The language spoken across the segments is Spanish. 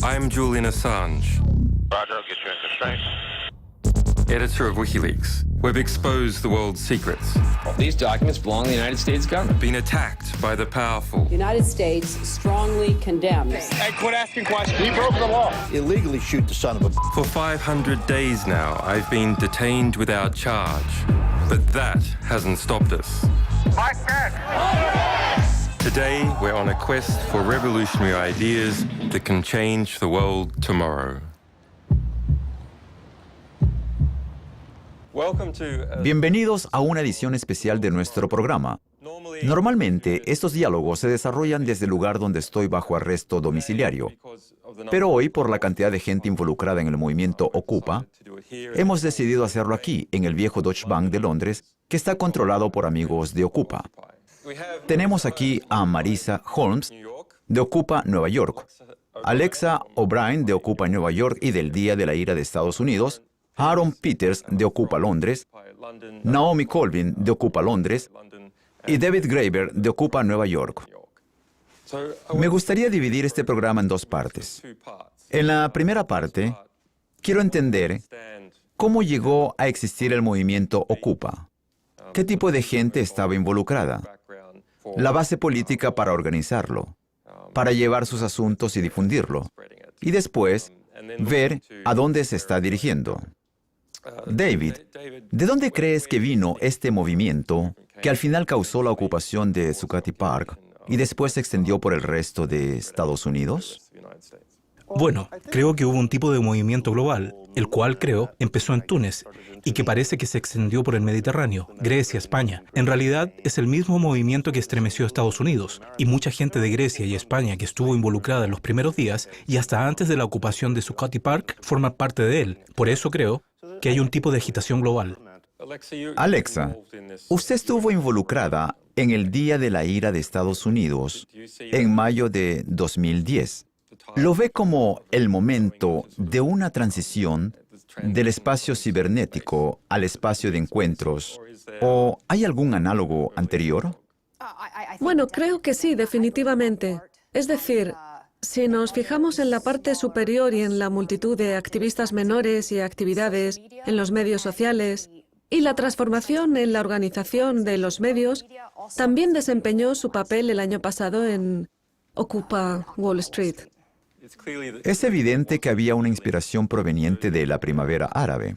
I'm Julian Assange, Roger, I'll get you into straight. editor of WikiLeaks. We've exposed the world's secrets, These documents belong to the United States government. been attacked by the powerful. The United States strongly condemns. Hey, quit asking questions. He broke the law. Illegally shoot the son of a... For 500 days now, I've been detained without charge. But that hasn't stopped us. Today, we're on a quest for revolutionary ideas that can change the world tomorrow. Welcome to Bienvenidos a una edición especial de nuestro programa. Normalmente, estos diálogos se desarrollan desde el lugar donde estoy bajo arresto domiciliario. Pero hoy, por la cantidad de gente involucrada en el movimiento Ocupa, hemos decidido hacerlo aquí, en el viejo Deutsche Bank de Londres, que está controlado por amigos de Ocupa. Tenemos aquí a Marisa Holmes, de Ocupa Nueva York, Alexa O'Brien, de Ocupa Nueva York y del Día de la Ira de Estados Unidos, Aaron Peters, de Ocupa Londres, Naomi Colvin, de Ocupa Londres, y David Graeber, de Ocupa Nueva York. Me gustaría dividir este programa en dos partes. En la primera parte, quiero entender cómo llegó a existir el movimiento Ocupa, qué tipo de gente estaba involucrada, la base política para organizarlo, para llevar sus asuntos y difundirlo, y después ver a dónde se está dirigiendo. David, ¿de dónde crees que vino este movimiento que al final causó la ocupación de Zuccotti Park y después se extendió por el resto de Estados Unidos? Bueno, creo que hubo un tipo de movimiento global, el cual creo empezó en Túnez y que parece que se extendió por el Mediterráneo, Grecia, España. En realidad es el mismo movimiento que estremeció a Estados Unidos y mucha gente de Grecia y España que estuvo involucrada en los primeros días y hasta antes de la ocupación de Zuccotti Park forma parte de él. Por eso creo que hay un tipo de agitación global. Alexa, usted estuvo involucrada en el Día de la Ira de Estados Unidos en mayo de 2010. ¿Lo ve como el momento de una transición del espacio cibernético al espacio de encuentros? ¿O hay algún análogo anterior? Bueno, creo que sí, definitivamente. Es decir, si nos fijamos en la parte superior y en la multitud de activistas menores y actividades en los medios sociales, y la transformación en la organización de los medios también desempeñó su papel el año pasado en Ocupa Wall Street. Es evidente que había una inspiración proveniente de la primavera árabe.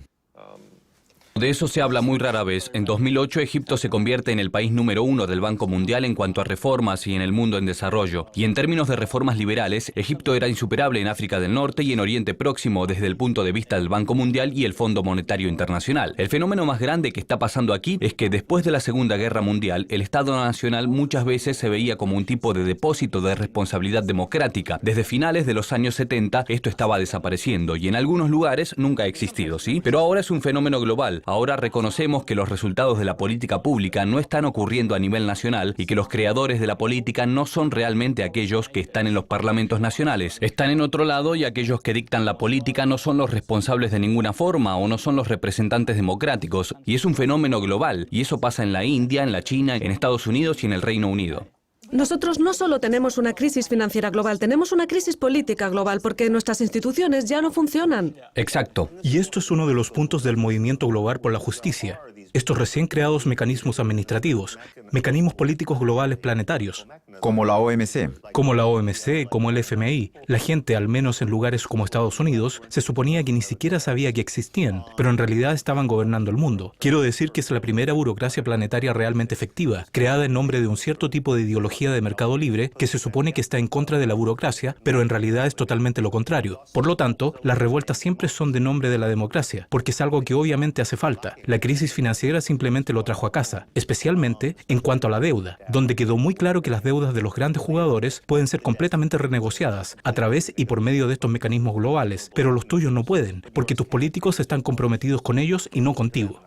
De eso se habla muy rara vez. En 2008, Egipto se convierte en el país número 1 del Banco Mundial en cuanto a reformas y en el mundo en desarrollo. Y en términos de reformas liberales, Egipto era insuperable en África del Norte y en Oriente Próximo desde el punto de vista del Banco Mundial y el Fondo Monetario Internacional. El fenómeno más grande que está pasando aquí es que después de la Segunda Guerra Mundial, el Estado Nacional muchas veces se veía como un tipo de depósito de responsabilidad democrática. Desde finales de los años 70, esto estaba desapareciendo y en algunos lugares nunca ha existido, ¿sí? Pero ahora es un fenómeno global. Ahora reconocemos que los resultados de la política pública no están ocurriendo a nivel nacional y que los creadores de la política no son realmente aquellos que están en los parlamentos nacionales. Están en otro lado y aquellos que dictan la política no son los responsables de ninguna forma o no son los representantes democráticos. Y es un fenómeno global. Y eso pasa en la India, en la China, en Estados Unidos y en el Reino Unido. Nosotros no solo tenemos una crisis financiera global, tenemos una crisis política global porque nuestras instituciones ya no funcionan. Exacto. Y esto es uno de los puntos del movimiento global por la justicia. Estos recién creados mecanismos administrativos, mecanismos políticos globales planetarios. Como la OMC. Como la OMC, como el FMI. La gente, al menos en lugares como Estados Unidos, se suponía que ni siquiera sabía que existían, pero en realidad estaban gobernando el mundo. Quiero decir que es la primera burocracia planetaria realmente efectiva, creada en nombre de un cierto tipo de ideología de mercado libre que se supone que está en contra de la burocracia, pero en realidad es totalmente lo contrario. Por lo tanto, las revueltas siempre son de nombre de la democracia, porque es algo que obviamente hace falta. La crisis financiera simplemente lo trajo a casa, especialmente en cuanto a la deuda, donde quedó muy claro que las deudas de los grandes jugadores pueden ser completamente renegociadas a través y por medio de estos mecanismos globales, pero los tuyos no pueden, porque tus políticos están comprometidos con ellos y no contigo.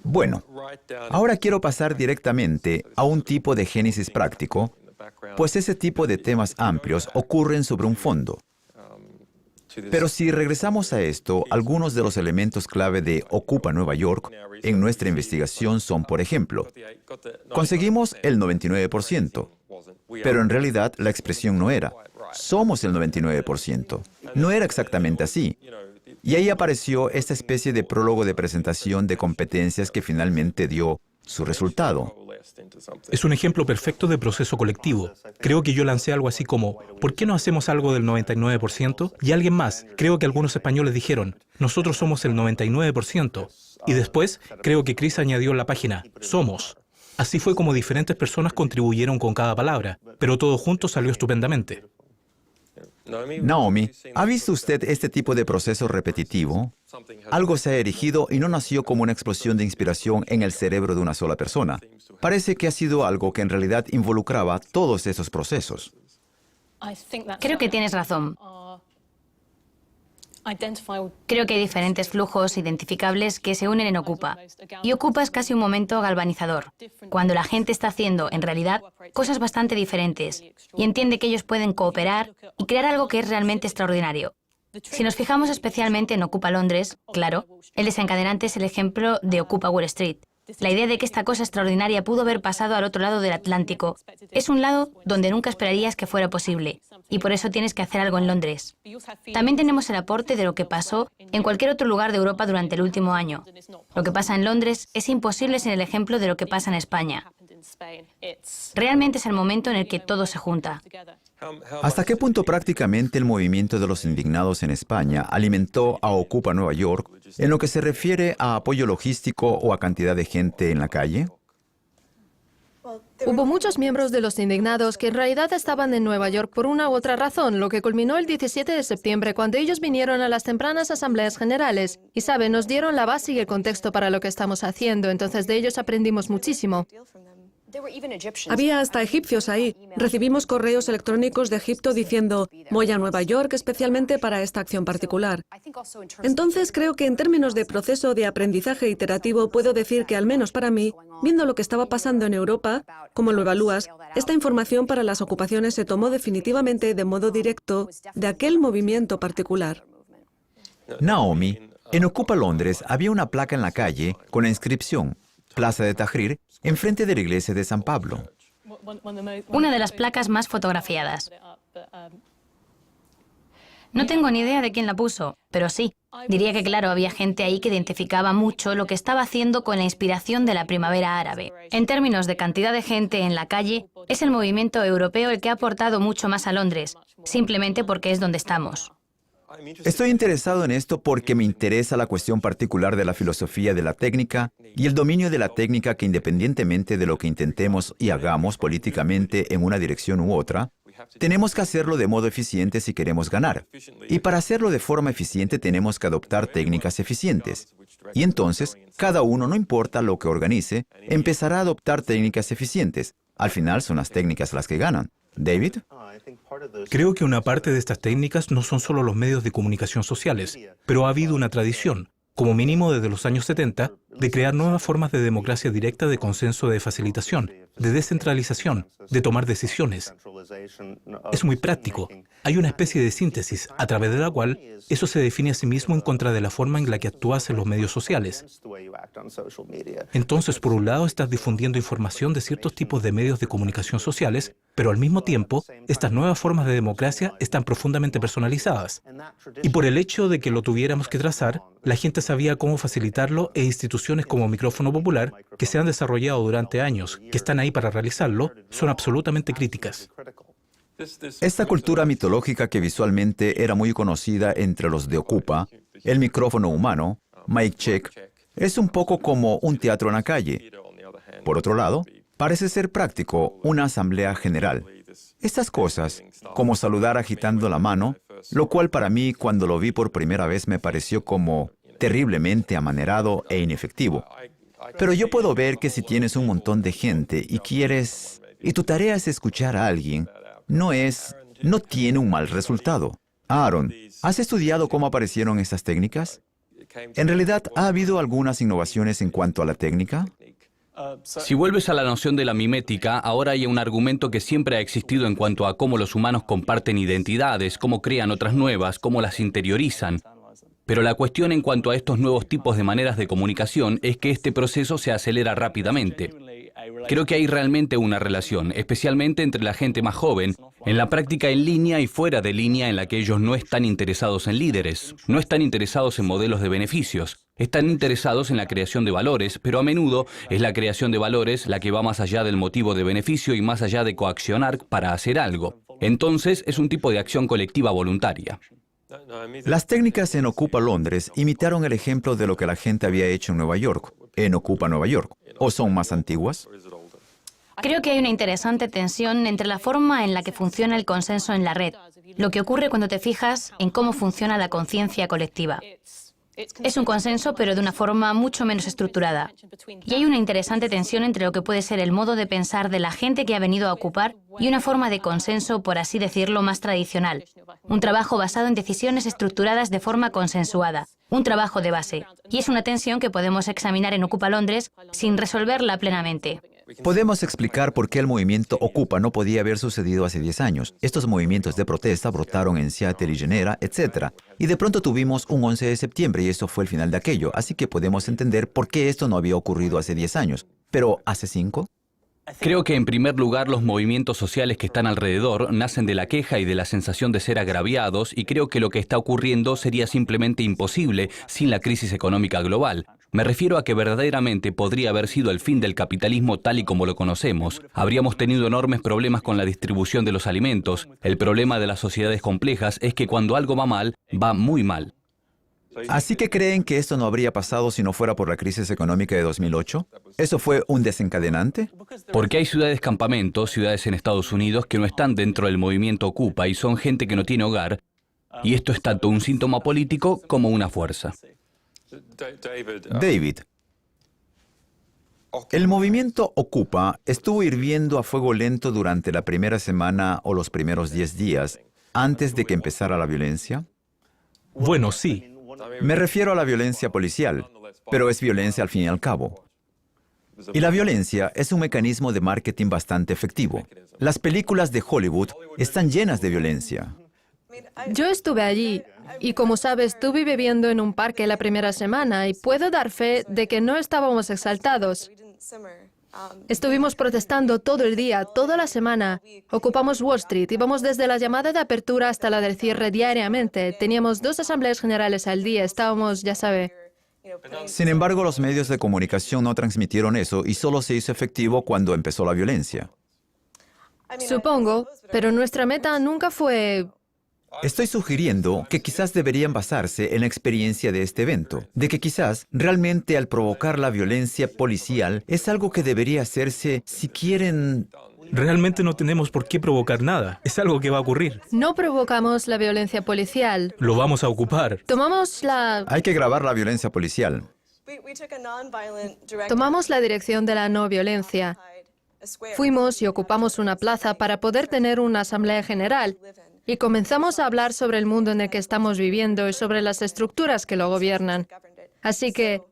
Bueno, ahora quiero pasar directamente a un tipo de génesis práctico, pues ese tipo de temas amplios ocurren sobre un fondo. Pero si regresamos a esto, algunos de los elementos clave de Ocupa Nueva York en nuestra investigación son, por ejemplo, conseguimos el 99%, pero en realidad la expresión no era. somos el 99%. No era exactamente así. Y ahí apareció esta especie de prólogo de presentación de competencias que finalmente dio su resultado. Es un ejemplo perfecto de proceso colectivo. Creo que yo lancé algo así como, ¿por qué no hacemos algo del 99%? Y alguien más, creo que algunos españoles dijeron, nosotros somos el 99%. Y después, creo que Chris añadió en la página, somos. Así fue como diferentes personas contribuyeron con cada palabra, pero todo junto salió estupendamente. Naomi, ¿ha visto usted este tipo de proceso repetitivo? Algo se ha erigido y no nació como una explosión de inspiración en el cerebro de una sola persona. Parece que ha sido algo que en realidad involucraba todos esos procesos. Creo que tienes razón. Creo que hay diferentes flujos identificables que se unen en Ocupa. Y Ocupa es casi un momento galvanizador, cuando la gente está haciendo, en realidad, cosas bastante diferentes y entiende que ellos pueden cooperar y crear algo que es realmente extraordinario. Si nos fijamos especialmente en Ocupa Londres, claro, el desencadenante es el ejemplo de Ocupa Wall Street. La idea de que esta cosa extraordinaria pudo haber pasado al otro lado del Atlántico es un lado donde nunca esperarías que fuera posible, y por eso tienes que hacer algo en Londres. También tenemos el aporte de lo que pasó en cualquier otro lugar de Europa durante el último año. Lo que pasa en Londres es imposible sin el ejemplo de lo que pasa en España. Realmente es el momento en el que todo se junta. ¿Hasta qué punto prácticamente el movimiento de los indignados en España alimentó a Ocupa Nueva York en lo que se refiere a apoyo logístico o a cantidad de gente en la calle? Hubo muchos miembros de los indignados que en realidad estaban en Nueva York por una u otra razón, lo que culminó el 17 de septiembre cuando ellos vinieron a las tempranas asambleas generales. Y saben, nos dieron la base y el contexto para lo que estamos haciendo, entonces de ellos aprendimos muchísimo. Había hasta egipcios ahí. Recibimos correos electrónicos de Egipto diciendo, voy a Nueva York especialmente para esta acción particular. Entonces creo que en términos de proceso de aprendizaje iterativo puedo decir que al menos para mí, viendo lo que estaba pasando en Europa, como lo evalúas, esta información para las ocupaciones se tomó definitivamente de modo directo de aquel movimiento particular. Naomi, en Ocupa Londres había una placa en la calle con la inscripción Plaza de Tahrir, enfrente de la iglesia de San Pablo. Una de las placas más fotografiadas. No tengo ni idea de quién la puso, pero sí. Diría que, claro, había gente ahí que identificaba mucho lo que estaba haciendo con la inspiración de la primavera árabe. En términos de cantidad de gente en la calle, es el movimiento europeo el que ha aportado mucho más a Londres, simplemente porque es donde estamos. Estoy interesado en esto porque me interesa la cuestión particular de la filosofía de la técnica y el dominio de la técnica que independientemente de lo que intentemos y hagamos políticamente en una dirección u otra, tenemos que hacerlo de modo eficiente si queremos ganar. Y para hacerlo de forma eficiente tenemos que adoptar técnicas eficientes. Y entonces, cada uno, no importa lo que organice, empezará a adoptar técnicas eficientes. Al final son las técnicas las que ganan. David. Creo que una parte de estas técnicas no son solo los medios de comunicación sociales, pero ha habido una tradición, como mínimo desde los años 70, de crear nuevas formas de democracia directa, de consenso, de facilitación, de descentralización, de tomar decisiones. Es muy práctico. Hay una especie de síntesis a través de la cual eso se define a sí mismo en contra de la forma en la que actúas en los medios sociales. Entonces, por un lado, estás difundiendo información de ciertos tipos de medios de comunicación sociales, pero al mismo tiempo, estas nuevas formas de democracia están profundamente personalizadas. Y por el hecho de que lo tuviéramos que trazar, la gente sabía cómo facilitarlo e instituciones como Micrófono Popular, que se han desarrollado durante años, que están ahí para realizarlo, son absolutamente críticas. Esta cultura mitológica que visualmente era muy conocida entre los de Ocupa, el micrófono humano, mic check, es un poco como un teatro en la calle. Por otro lado, parece ser práctico una asamblea general. Estas cosas, como saludar agitando la mano, lo cual para mí cuando lo vi por primera vez me pareció como terriblemente amanerado e inefectivo. Pero yo puedo ver que si tienes un montón de gente y tu tarea es escuchar a alguien, no tiene un mal resultado. Aaron, ¿has estudiado cómo aparecieron estas técnicas? ¿En realidad ha habido algunas innovaciones en cuanto a la técnica? Si vuelves a la noción de la mimética, ahora hay un argumento que siempre ha existido en cuanto a cómo los humanos comparten identidades, cómo crean otras nuevas, cómo las interiorizan. Pero la cuestión en cuanto a estos nuevos tipos de maneras de comunicación es que este proceso se acelera rápidamente. Creo que hay realmente una relación, especialmente entre la gente más joven, en la práctica en línea y fuera de línea en la que ellos no están interesados en líderes, no están interesados en modelos de beneficios, están interesados en la creación de valores, pero a menudo es la creación de valores la que va más allá del motivo de beneficio y más allá de coaccionar para hacer algo. Entonces es un tipo de acción colectiva voluntaria. Las técnicas en Ocupa Londres imitaron el ejemplo de lo que la gente había hecho en Nueva York, en Ocupa Nueva York. ¿O son más antiguas? Creo que hay una interesante tensión entre la forma en la que funciona el consenso en la red, lo que ocurre cuando te fijas en cómo funciona la conciencia colectiva. Es un consenso, pero de una forma mucho menos estructurada. Y hay una interesante tensión entre lo que puede ser el modo de pensar de la gente que ha venido a ocupar y una forma de consenso, por así decirlo, más tradicional. Un trabajo basado en decisiones estructuradas de forma consensuada. Un trabajo de base. Y es una tensión que podemos examinar en Ocupa Londres sin resolverla plenamente. Podemos explicar por qué el movimiento Ocupa no podía haber sucedido hace 10 años. Estos movimientos de protesta brotaron en Seattle y Genera, etc. Y de pronto tuvimos un 11 de septiembre y eso fue el final de aquello. Así que podemos entender por qué esto no había ocurrido hace 10 años. Pero, ¿hace 5? Creo que en primer lugar los movimientos sociales que están alrededor nacen de la queja y de la sensación de ser agraviados y creo que lo que está ocurriendo sería simplemente imposible sin la crisis económica global. Me refiero a que verdaderamente podría haber sido el fin del capitalismo tal y como lo conocemos. Habríamos tenido enormes problemas con la distribución de los alimentos. El problema de las sociedades complejas es que cuando algo va mal, va muy mal. ¿Así que creen que esto no habría pasado si no fuera por la crisis económica de 2008? ¿Eso fue un desencadenante? Porque hay ciudades campamentos, ciudades en Estados Unidos que no están dentro del movimiento Ocupa y son gente que no tiene hogar. Y esto es tanto un síntoma político como una fuerza. David, el movimiento Ocupa estuvo hirviendo a fuego lento durante la primera semana o los primeros 10 días antes de que empezara la violencia. Bueno, sí. Me refiero a la violencia policial, pero es violencia al fin y al cabo. Y la violencia es un mecanismo de marketing bastante efectivo. Las películas de Hollywood están llenas de violencia. Yo estuve allí y, como sabes, estuve viviendo en un parque la primera semana y puedo dar fe de que no estábamos exaltados. Estuvimos protestando todo el día, toda la semana. Ocupamos Wall Street, íbamos desde la llamada de apertura hasta la del cierre diariamente. Teníamos 2 asambleas generales al día, estábamos, ya sabe. Sin embargo, los medios de comunicación no transmitieron eso y solo se hizo efectivo cuando empezó la violencia. Supongo, pero nuestra meta nunca fue... Estoy sugiriendo que quizás deberían basarse en la experiencia de este evento, de que quizás realmente al provocar la violencia policial es algo que debería hacerse si quieren... Realmente no tenemos por qué provocar nada. Es algo que va a ocurrir. No provocamos la violencia policial. Lo vamos a ocupar. Tomamos la grabar la violencia policial. Tomamos la dirección de la no violencia. Fuimos y ocupamos una plaza para poder tener una asamblea general. Y comenzamos a hablar sobre el mundo en el que estamos viviendo y sobre las estructuras que lo gobiernan. Así que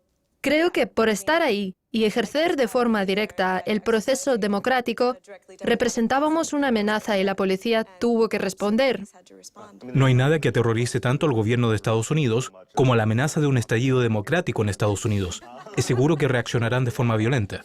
creo que por estar ahí y ejercer de forma directa el proceso democrático, representábamos una amenaza y la policía tuvo que responder. No hay nada que aterrorice tanto al gobierno de Estados Unidos como la amenaza de un estallido democrático en Estados Unidos. Es seguro que reaccionarán de forma violenta.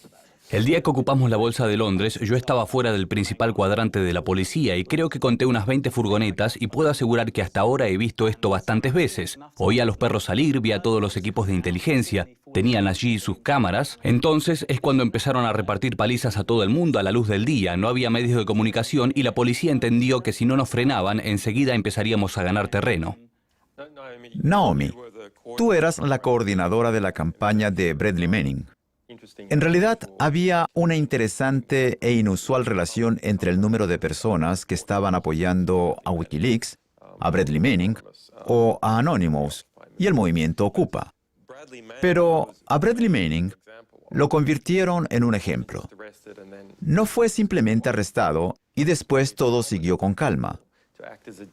El día que ocupamos la Bolsa de Londres, yo estaba fuera del principal cuadrante de la policía y creo que conté unas 20 furgonetas y puedo asegurar que hasta ahora he visto esto bastantes veces. Oí a los perros salir, vi a todos los equipos de inteligencia, tenían allí sus cámaras. Entonces es cuando empezaron a repartir palizas a todo el mundo a la luz del día. No había medios de comunicación y la policía entendió que si no nos frenaban, enseguida empezaríamos a ganar terreno. Naomi, tú eras la coordinadora de la campaña de Bradley Manning. En realidad, había una interesante e inusual relación entre el número de personas que estaban apoyando a Wikileaks, a Bradley Manning o a Anonymous y el movimiento Ocupa. Pero a Bradley Manning lo convirtieron en un ejemplo. No fue simplemente arrestado y después todo siguió con calma.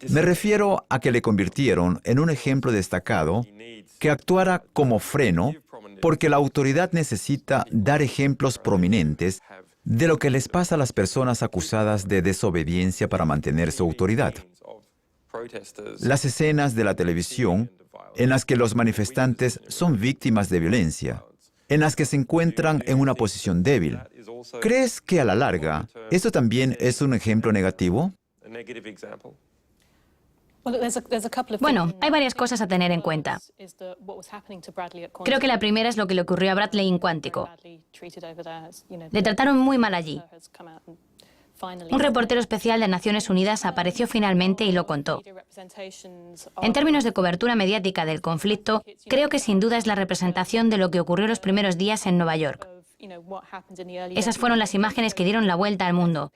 Me refiero a que le convirtieron en un ejemplo destacado que actuara como freno porque la autoridad necesita dar ejemplos prominentes de lo que les pasa a las personas acusadas de desobediencia para mantener su autoridad. Las escenas de la televisión en las que los manifestantes son víctimas de violencia, en las que se encuentran en una posición débil, ¿Crees que a la larga esto también es un ejemplo negativo? Bueno, hay varias cosas a tener en cuenta. Creo que la primera es lo que le ocurrió a Bradley en Cuántico. Le trataron muy mal allí. Un reportero especial de Naciones Unidas apareció finalmente y lo contó. En términos de cobertura mediática del conflicto, creo que sin duda es la representación de lo que ocurrió los primeros días en Nueva York. Esas fueron las imágenes que dieron la vuelta al mundo.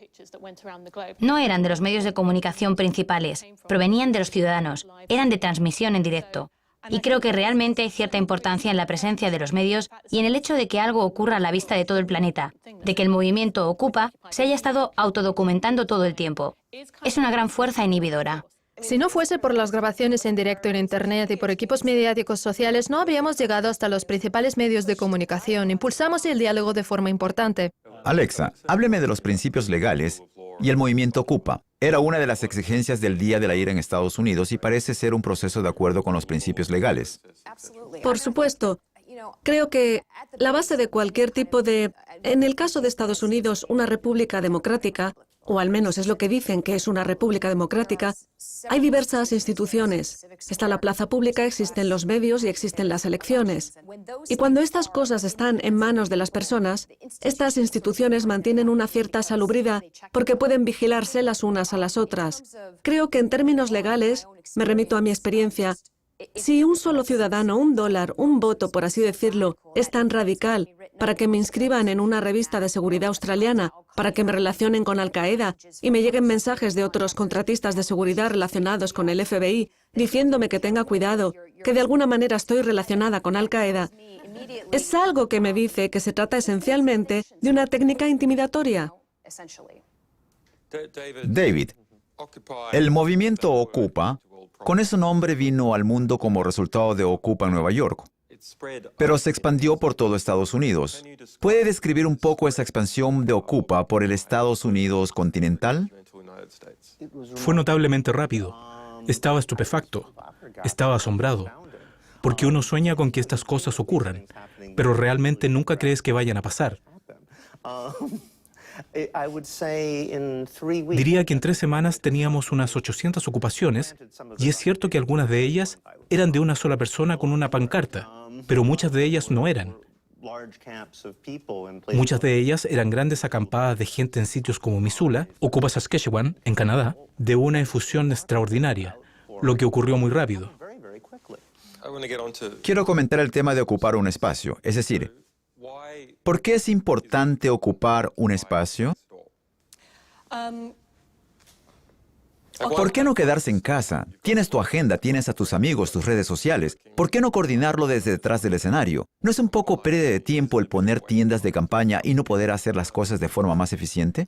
No eran de los medios de comunicación principales, provenían de los ciudadanos, eran de transmisión en directo. Y creo que realmente hay cierta importancia en la presencia de los medios y en el hecho de que algo ocurra a la vista de todo el planeta, de que el movimiento Ocupa se haya estado autodocumentando todo el tiempo. Es una gran fuerza inhibidora. Si no fuese por las grabaciones en directo en Internet y por equipos mediáticos sociales, no habríamos llegado hasta los principales medios de comunicación. Impulsamos el diálogo de forma importante. Alexa, hábleme de los principios legales y el movimiento Ocupa. Era una de las exigencias del Día de la Ira en Estados Unidos y parece ser un proceso de acuerdo con los principios legales. Por supuesto. Creo que la base de cualquier tipo de, en el caso de Estados Unidos, una república democrática, o al menos es lo que dicen que es una república democrática, hay diversas instituciones. Está la plaza pública, existen los medios y existen las elecciones. Y cuando estas cosas están en manos de las personas, estas instituciones mantienen una cierta salubridad porque pueden vigilarse las unas a las otras. Creo que en términos legales, me remito a mi experiencia, si un solo ciudadano, $1, un voto, por así decirlo, es tan radical para que me inscriban en una revista de seguridad australiana, para que me relacionen con Al-Qaeda y me lleguen mensajes de otros contratistas de seguridad relacionados con el FBI diciéndome que tenga cuidado, que de alguna manera estoy relacionada con Al-Qaeda, es algo que me dice que se trata esencialmente de una técnica intimidatoria. David, el movimiento Ocupa, con ese nombre vino al mundo como resultado de Ocupa en Nueva York, pero se expandió por todo Estados Unidos. ¿Puede describir un poco esa expansión de Ocupa por el Estados Unidos continental? Fue notablemente rápido. Estaba estupefacto. Estaba asombrado. Porque uno sueña con que estas cosas ocurran, pero realmente nunca crees que vayan a pasar. Diría que en 3 semanas teníamos unas 800 ocupaciones, y es cierto que algunas de ellas eran de una sola persona con una pancarta, pero muchas de ellas no eran. Muchas de ellas eran grandes acampadas de gente en sitios como Missoula, Ocupa Saskatchewan, en Canadá, de una efusión extraordinaria, lo que ocurrió muy rápido. Quiero comentar el tema de ocupar un espacio, es decir, ¿por qué es importante ocupar un espacio? ¿Por qué no quedarse en casa? Tienes tu agenda, tienes a tus amigos, tus redes sociales. ¿Por qué no coordinarlo desde detrás del escenario? ¿No es un poco pérdida de tiempo el poner tiendas de campaña y no poder hacer las cosas de forma más eficiente?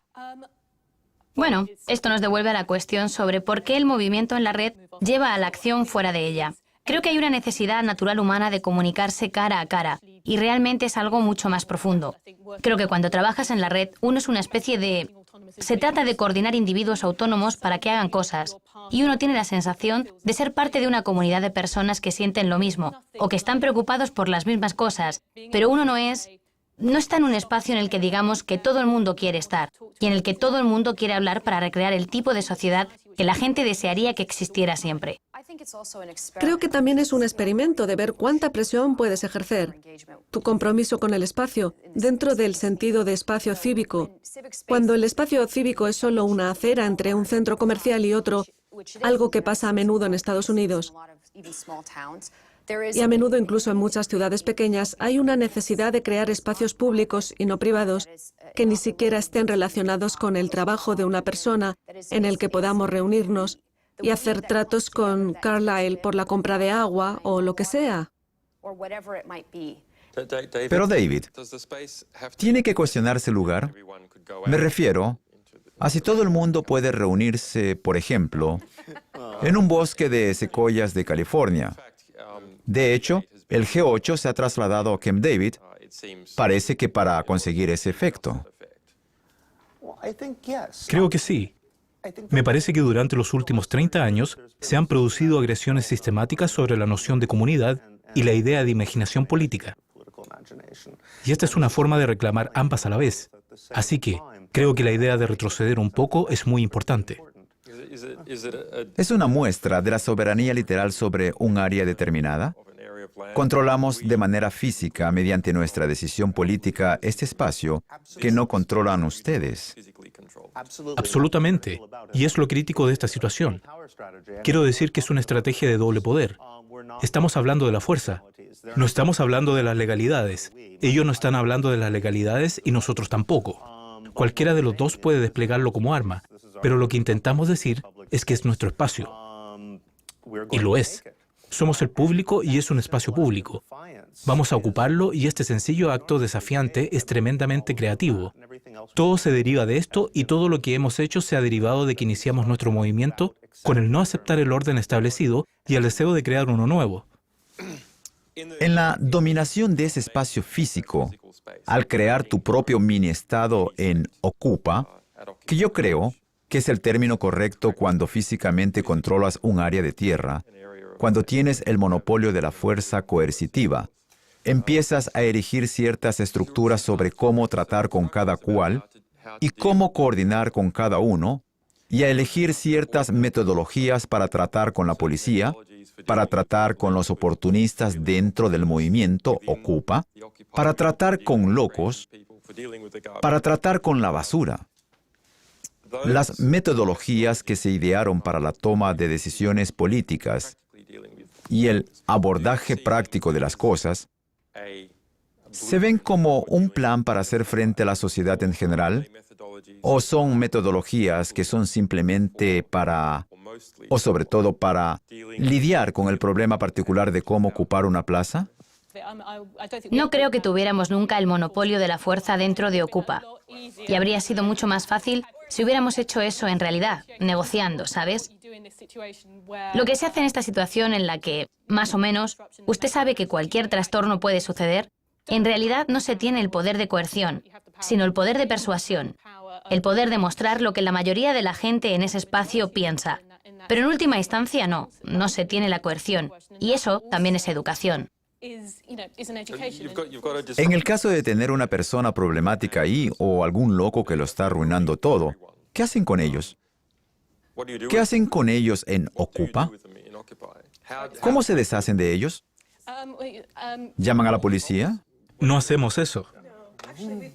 Bueno, esto nos devuelve a la cuestión sobre por qué el movimiento en la red lleva a la acción fuera de ella. Creo que hay una necesidad natural humana de comunicarse cara a cara, y realmente es algo mucho más profundo. Creo que cuando trabajas en la red, uno es una especie de... Se trata de coordinar individuos autónomos para que hagan cosas, y uno tiene la sensación de ser parte de una comunidad de personas que sienten lo mismo, o que están preocupados por las mismas cosas, pero uno no está en un espacio en el que digamos que todo el mundo quiere estar, y en el que todo el mundo quiere hablar para recrear el tipo de sociedad que la gente desearía que existiera siempre. Creo que también es un experimento de ver cuánta presión puedes ejercer. Tu compromiso con el espacio, dentro del sentido de espacio cívico. Cuando el espacio cívico es solo una acera entre un centro comercial y otro, algo que pasa a menudo en Estados Unidos, y a menudo incluso en muchas ciudades pequeñas, hay una necesidad de crear espacios públicos y no privados que ni siquiera estén relacionados con el trabajo de una persona, en el que podamos reunirnos y hacer tratos con Carlyle por la compra de agua o lo que sea. Pero David, ¿tiene que cuestionarse el lugar? Me refiero a si todo el mundo puede reunirse, por ejemplo, en un bosque de secoyas de California. De hecho, el G8 se ha trasladado a Camp David, parece que para conseguir ese efecto. Creo que sí. Me parece que durante los últimos 30 años se han producido agresiones sistemáticas sobre la noción de comunidad y la idea de imaginación política. Y esta es una forma de reclamar ambas a la vez. Así que creo que la idea de retroceder un poco es muy importante. ¿Es una muestra de la soberanía literal sobre un área determinada? Controlamos de manera física, mediante nuestra decisión política, este espacio que no controlan ustedes. Absolutamente. Y es lo crítico de esta situación. Quiero decir que es una estrategia de doble poder. Estamos hablando de la fuerza. No estamos hablando de las legalidades. Ellos no están hablando de las legalidades y nosotros tampoco. Cualquiera de los dos puede desplegarlo como arma, pero lo que intentamos decir es que es nuestro espacio. Y lo es. Somos el público y es un espacio público. Vamos a ocuparlo y este sencillo acto desafiante es tremendamente creativo. Todo se deriva de esto y todo lo que hemos hecho se ha derivado de que iniciamos nuestro movimiento con el no aceptar el orden establecido y el deseo de crear uno nuevo. En la dominación de ese espacio físico, al crear tu propio mini-estado en Ocupa, que yo creo que es el término correcto cuando físicamente controlas un área de tierra, cuando tienes el monopolio de la fuerza coercitiva, empiezas a erigir ciertas estructuras sobre cómo tratar con cada cual y cómo coordinar con cada uno, y a elegir ciertas metodologías para tratar con la policía, para tratar con los oportunistas dentro del movimiento Ocupa, para tratar con locos, para tratar con la basura. Las metodologías que se idearon para la toma de decisiones políticas y el abordaje práctico de las cosas se ven como un plan para hacer frente a la sociedad en general, o son metodologías que son simplemente para, o sobre todo para, lidiar con el problema particular de cómo ocupar una plaza. No creo que tuviéramos nunca el monopolio de la fuerza dentro de Ocupa. Y habría sido mucho más fácil si hubiéramos hecho eso en realidad, negociando, ¿sabes? Lo que se hace en esta situación en la que, más o menos, usted sabe que cualquier trastorno puede suceder, en realidad no se tiene el poder de coerción, sino el poder de persuasión, el poder de mostrar lo que la mayoría de la gente en ese espacio piensa. Pero en última instancia no se tiene la coerción, y eso también es educación. En el caso de tener una persona problemática ahí o algún loco que lo está arruinando todo, ¿qué hacen con ellos? ¿Qué hacen con ellos en Ocupa? ¿Cómo se deshacen de ellos? ¿Llaman a la policía? No hacemos eso.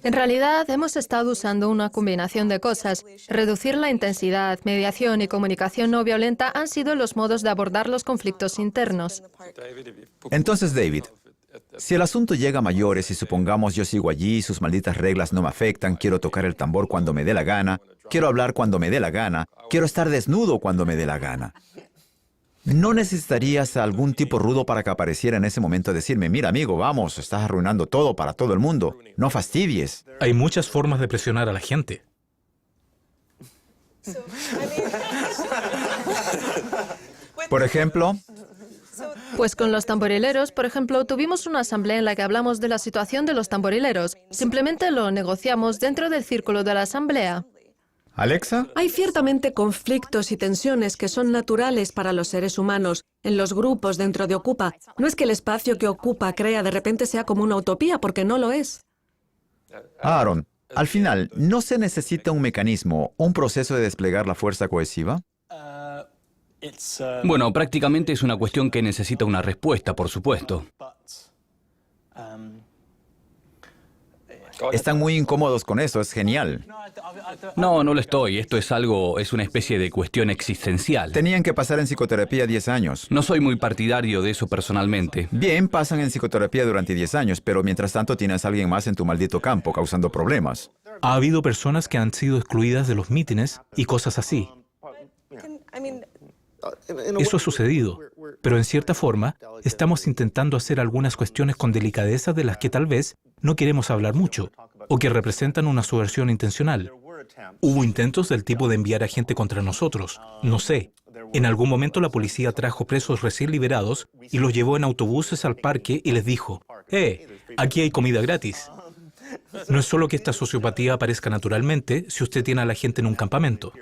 En realidad, hemos estado usando una combinación de cosas. Reducir la intensidad, mediación y comunicación no violenta han sido los modos de abordar los conflictos internos. Entonces, David, si el asunto llega a mayores y supongamos yo sigo allí, sus malditas reglas no me afectan, quiero tocar el tambor cuando me dé la gana, quiero hablar cuando me dé la gana, quiero estar desnudo cuando me dé la gana. ¿No necesitarías a algún tipo rudo para que apareciera en ese momento a decirme, mira amigo, vamos, estás arruinando todo para todo el mundo, no fastidies? Hay muchas formas de presionar a la gente. Por ejemplo, Pues con los tamborileros, por ejemplo, tuvimos una asamblea en la que hablamos de la situación de los tamborileros. Simplemente lo negociamos dentro del círculo de la asamblea. Alexa, Hay ciertamente conflictos y tensiones que son naturales para los seres humanos, en los grupos dentro de Ocupa. No es que el espacio que Ocupa crea de repente sea como una utopía, porque no lo es. Aaron, al final, ¿no se necesita un mecanismo, un proceso de desplegar la fuerza cohesiva? Bueno, prácticamente es una cuestión que necesita una respuesta, por supuesto. Están muy incómodos con eso, es genial. No lo estoy. Esto es una especie de cuestión existencial. Tenían que pasar en psicoterapia 10 años. No soy muy partidario de eso personalmente. Bien, pasan en psicoterapia durante 10 años, pero mientras tanto tienes a alguien más en tu maldito campo causando problemas. Ha habido personas que han sido excluidas de los mítines y cosas así. Eso ha sucedido, pero en cierta forma estamos intentando hacer algunas cuestiones con delicadeza de las que tal vez no queremos hablar mucho, o que representan una subversión intencional. Hubo intentos del tipo de enviar a gente contra nosotros, no sé. En algún momento la policía trajo presos recién liberados y los llevó en autobuses al parque y les dijo, aquí hay comida gratis. No es solo que esta sociopatía aparezca naturalmente si usted tiene a la gente en un campamento.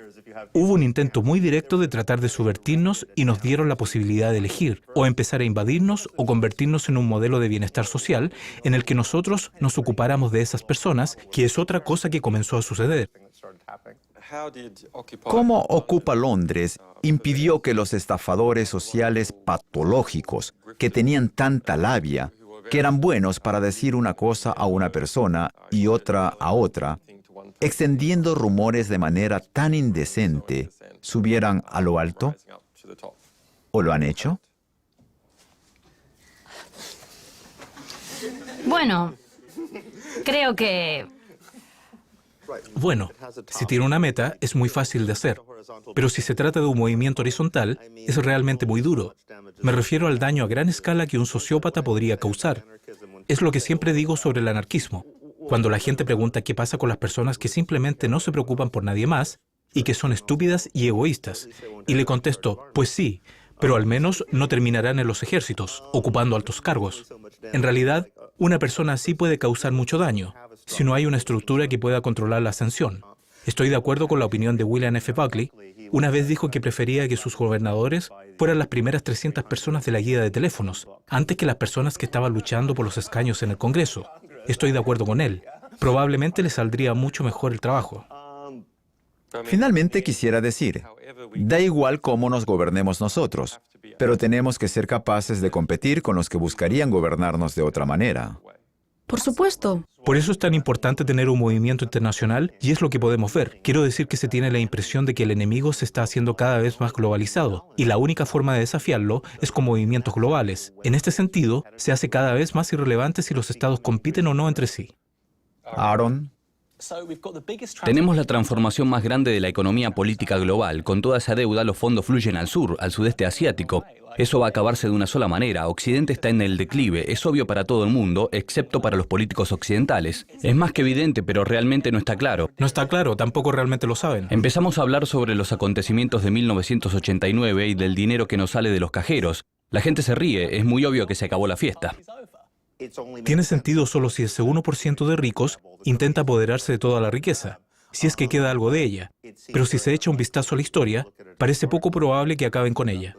Hubo un intento muy directo de tratar de subvertirnos y nos dieron la posibilidad de elegir, o empezar a invadirnos o convertirnos en un modelo de bienestar social en el que nosotros nos ocupáramos de esas personas, que es otra cosa que comenzó a suceder. ¿Cómo Ocupa Londres impidió que los estafadores sociales patológicos, que tenían tanta labia, que eran buenos para decir una cosa a una persona y otra a otra, extendiendo rumores de manera tan indecente, subieran a lo alto? ¿O lo han hecho? Bueno, creo que... Bueno, si tiene una meta, es muy fácil de hacer. Pero si se trata de un movimiento horizontal, es realmente muy duro. Me refiero al daño a gran escala que un sociópata podría causar. Es lo que siempre digo sobre el anarquismo. Cuando la gente pregunta qué pasa con las personas que simplemente no se preocupan por nadie más y que son estúpidas y egoístas, y le contesto, pues sí, pero al menos no terminarán en los ejércitos, ocupando altos cargos. En realidad, una persona así puede causar mucho daño, si no hay una estructura que pueda controlar la ascensión. Estoy de acuerdo con la opinión de William F. Buckley. Una vez dijo que prefería que sus gobernadores fueran las primeras 300 personas de la guía de teléfonos, antes que las personas que estaban luchando por los escaños en el Congreso. Estoy de acuerdo con él. Probablemente le saldría mucho mejor el trabajo. Finalmente quisiera decir, da igual cómo nos gobernemos nosotros, pero tenemos que ser capaces de competir con los que buscarían gobernarnos de otra manera. Por supuesto. Por eso es tan importante tener un movimiento internacional y es lo que podemos ver. Quiero decir que se tiene la impresión de que el enemigo se está haciendo cada vez más globalizado y la única forma de desafiarlo es con movimientos globales. En este sentido, se hace cada vez más irrelevante si los estados compiten o no entre sí. Aaron. Tenemos la transformación más grande de la economía política global. Con toda esa deuda, los fondos fluyen al sur, al sudeste asiático. Eso va a acabarse de una sola manera. Occidente está en el declive. Es obvio para todo el mundo, excepto para los políticos occidentales. Es más que evidente, pero realmente no está claro. No está claro, tampoco realmente lo saben. Empezamos a hablar sobre los acontecimientos de 1989 y del dinero que nos sale de los cajeros. La gente se ríe, es muy obvio que se acabó la fiesta. Tiene sentido solo si ese 1% de ricos intenta apoderarse de toda la riqueza, si es que queda algo de ella. Pero si se echa un vistazo a la historia, parece poco probable que acaben con ella.